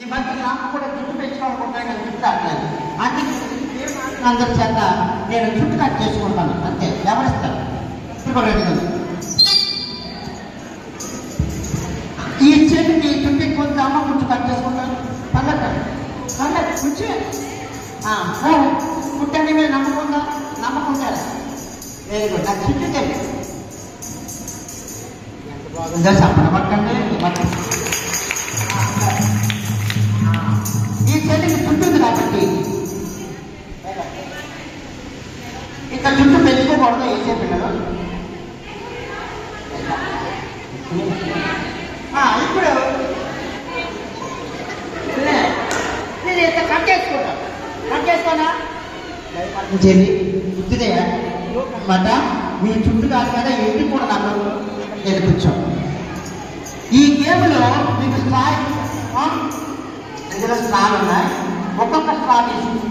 ఈ మధ్య నాకు కూడా జుట్టు పెంచుకోవాలనుకుంటాను కానీ జుట్టు రావట్లేదు. అందుకే అందరి చేత నేను జుట్టు కట్ చేసుకుంటాను అంతే. ఎవరిస్తారు ఇప్పుడు ఈ చేతికి జుట్టు కొంచెం అమ్మ కొంచెం కట్ చేసుకుంటాను. పర్లేదు కూర్చో పుట్టండి మీరు నమ్మకుంటారా? Very good. నాకు జుట్టు తెలియదు ఇంకా చెప్పనబట్టండి. ఈ చెల్లికి చుట్టుంది కాబట్టి ఇక్కడ చుట్టూ పెంచుకోకూడదు. ఏం చెప్పినారు ఇప్పుడు నేను ఇంత కట్ చేసుకోనా చెల్లి బుద్ధిదే అన్నమాట. మీ చుట్టూ కాదు కదా ఏంటి కూడా నమ్మరు. నేను కూర్చో. ఈ గేమ్లో మీకు స్థాయి ఇందులో స్ట్రాలు ఉన్నాయి. ఒక్కొక్క స్ట్రా తీసి